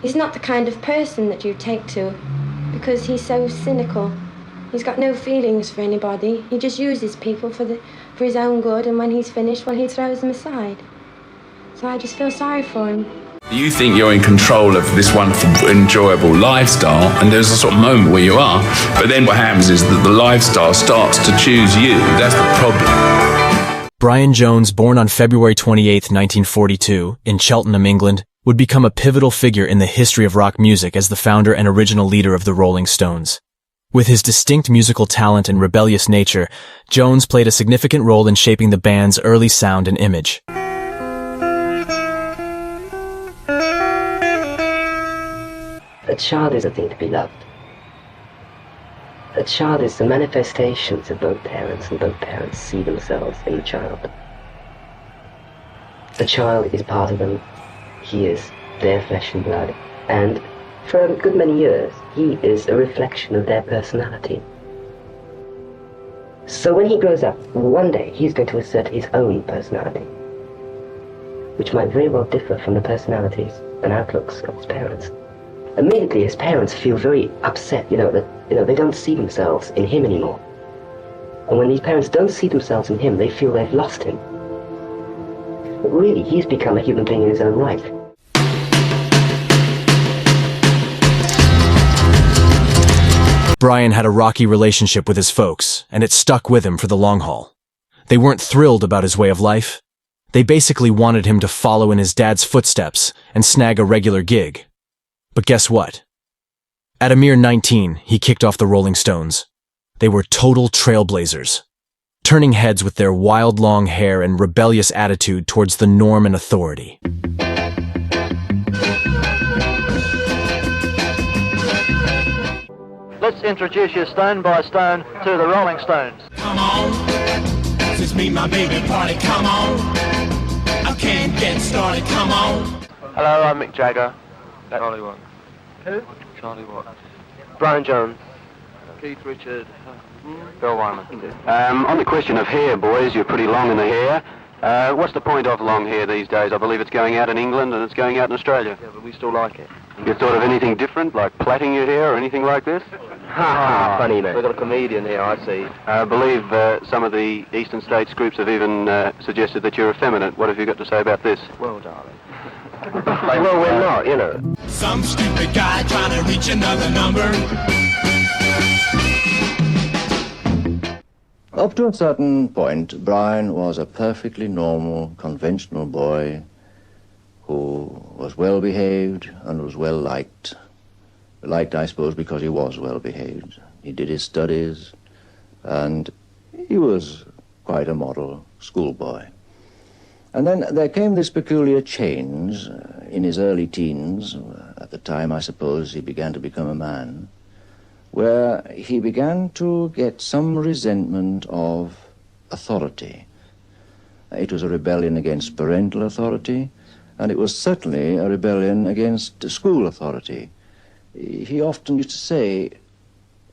He's not the kind of person that you take to, because he's so cynical. He's got no feelings for anybody. He just uses people for his own good, and when he's finished, well, he throws them aside. So I just feel sorry for him. You think you're in control of this wonderful, enjoyable lifestyle, and there's a sort of moment where you are, but then what happens is that the lifestyle starts to choose you. That's the problem. Brian Jones, born on February 28, 1942, in Cheltenham, England, would become a pivotal figure in the history of rock music as the founder and original leader of the Rolling Stones. With his distinct musical talent and rebellious nature, Jones played a significant role in shaping the band's early sound and image. A child is a thing to be loved. A child is the manifestations of both parents, and both parents see themselves in the child. The child is part of them. He is their flesh and blood, and for a good many years, he is a reflection of their personality. So when he grows up, one day he's going to assert his own personality, which might very well differ from the personalities and outlooks of his parents. Immediately his parents feel very upset, that they don't see themselves in him anymore. And when these parents don't see themselves in him, they feel they've lost him. But really, he's become a human being in his own right. Brian had a rocky relationship with his folks, and it stuck with him for the long haul. They weren't thrilled about his way of life. They basically wanted him to follow in his dad's footsteps and snag a regular gig. But guess what? At a mere 19, he kicked off the Rolling Stones. They were total trailblazers, turning heads with their wild long hair and rebellious attitude towards the norm and authority. Let's introduce you stone by stone to the Rolling Stones. Come on, this is me, my baby party, come on. I can't get started, come on. Hello, I'm Mick Jagger. Charlie Watt. Who? Charlie Watt. Brian Jones. Keith Richard. Bill Wyman. On the question of hair, boys, you're pretty long in the hair. What's the point of long hair these days? I believe it's going out in England and it's going out in Australia. Yeah, but we still like it. You thought of anything different, like plaiting your hair or anything like this? Ha, funny man. We've got a comedian here, I see. I believe some of the Eastern States groups have even suggested that you're effeminate. What have you got to say about this? Well, darling. Well, we're not, Some stupid guy trying to reach another number. Up to a certain point, Brian was a perfectly normal, conventional boy who was well behaved and was well liked. Liked, I suppose, because he was well behaved. He did his studies, and he was quite a model schoolboy. And then there came this peculiar change in his early teens. At the time, I suppose, he began to become a man, where he began to get some resentment of authority. It was a rebellion against parental authority, and it was certainly a rebellion against school authority. He often used to say,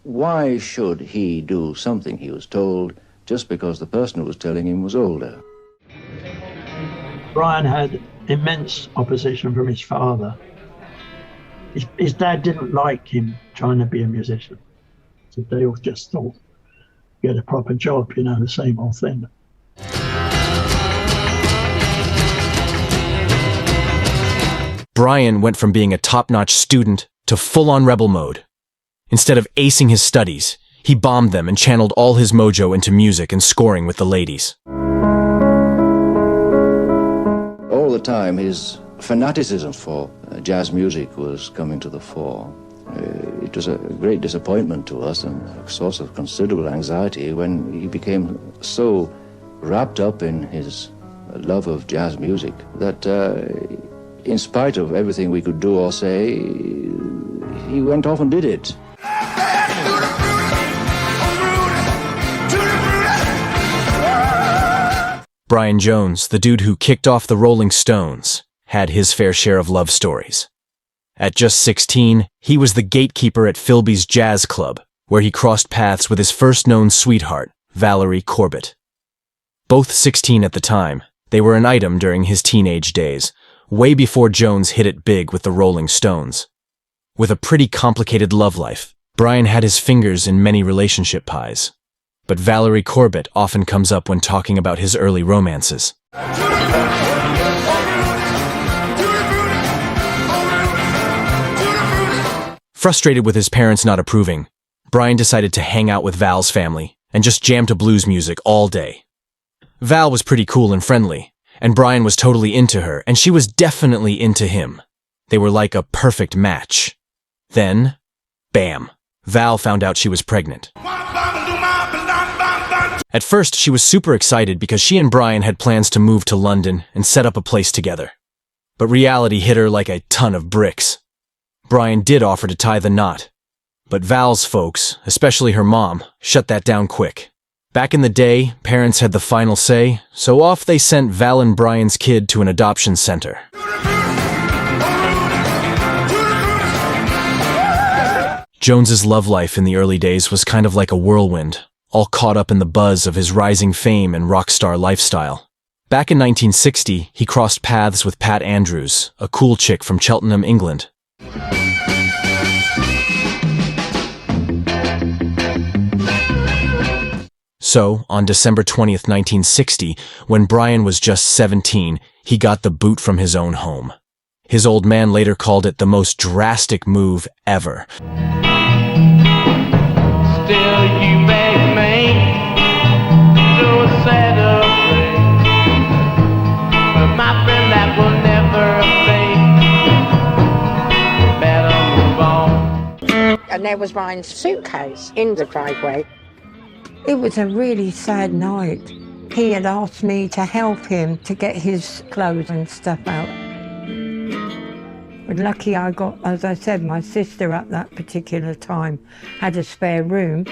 why should he do something he was told just because the person who was telling him was older? Brian had immense opposition from his father. His dad didn't like him trying to be a musician. So they all just thought, get a proper job, the same old thing. Brian went from being a top-notch student to full-on rebel mode. Instead of acing his studies, he bombed them and channeled all his mojo into music and scoring with the ladies. All the time, his fanaticism for jazz music was coming to the fore. It was a great disappointment to us and a source of considerable anxiety when he became so wrapped up in his love of jazz music that in spite of everything we could do or say, he went off and did it. Brian Jones, the dude who kicked off the Rolling Stones, had his fair share of love stories. At just 16, he was the gatekeeper at Filby's Jazz Club, where he crossed paths with his first known sweetheart, Valerie Corbett. Both 16 at the time, they were an item during his teenage days, way before Jones hit it big with the Rolling Stones. With a pretty complicated love life, Brian had his fingers in many relationship pies. But Valerie Corbett often comes up when talking about his early romances. Frustrated with his parents not approving, Brian decided to hang out with Val's family and just jam to blues music all day. Val was pretty cool and friendly, and Brian was totally into her, and she was definitely into him. They were like a perfect match. Then, bam, Val found out she was pregnant. At first, she was super excited because she and Brian had plans to move to London and set up a place together. But reality hit her like a ton of bricks. Brian did offer to tie the knot, but Val's folks, especially her mom, shut that down quick. Back in the day, parents had the final say, so off they sent Val and Brian's kid to an adoption center. Jones's love life in the early days was kind of like a whirlwind, all caught up in the buzz of his rising fame and rock star lifestyle. Back in 1960, he crossed paths with Pat Andrews, a cool chick from Cheltenham, England. So, on December 20th, 1960, when Brian was just 17, he got the boot from his own home. His old man later called it the most drastic move ever. Still you beg me to celebrate, but my friend, that will never fade. Better move on. And there was Ryan's suitcase in the driveway. It was a really sad night. He had asked me to help him to get his clothes and stuff out. But lucky I got, as I said, my sister at that particular time had a spare room.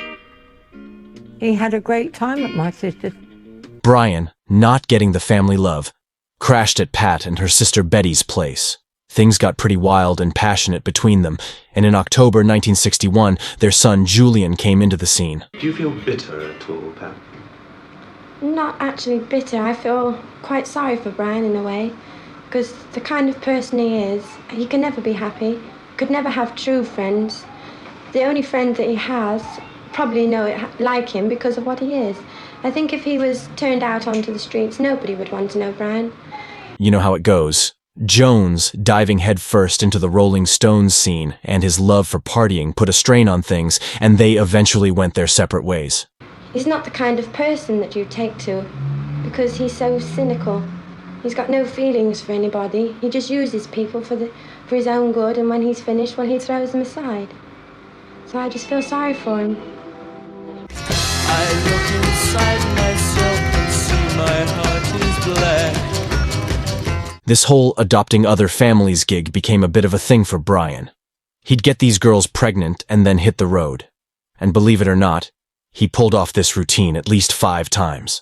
He had a great time at my sister's. Brian, not getting the family love, crashed at Pat and her sister Betty's place. Things got pretty wild and passionate between them, and in October 1961, their son Julian came into the scene. Do you feel bitter at all, Pat? Not actually bitter. I feel quite sorry for Brian in a way, because the kind of person he is, he can never be happy, could never have true friends. The only friend that he has probably know it like him because of what he is. I think if he was turned out onto the streets, nobody would want to know Brian. You know how it goes. Jones, diving headfirst into the Rolling Stones scene, and his love for partying put a strain on things, and they eventually went their separate ways. He's not the kind of person that you take to, because he's so cynical. He's got no feelings for anybody. He just uses people for his own good, and when he's finished, well, he throws them aside. So I just feel sorry for him. I look inside myself and see my heart is black. This whole adopting other families gig became a bit of a thing for Brian. He'd get these girls pregnant and then hit the road. And believe it or not, he pulled off this routine at least 5 times.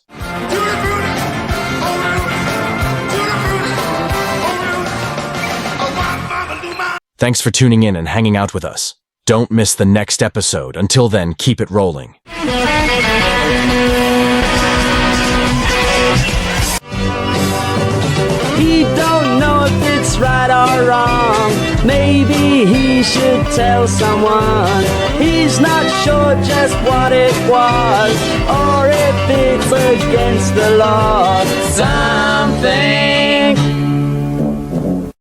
Thanks for tuning in and hanging out with us. Don't miss the next episode. Until then, keep it rolling. He don't know if it's right or wrong. Maybe he should tell someone. He's not sure just what it was, or if it's against the law. Something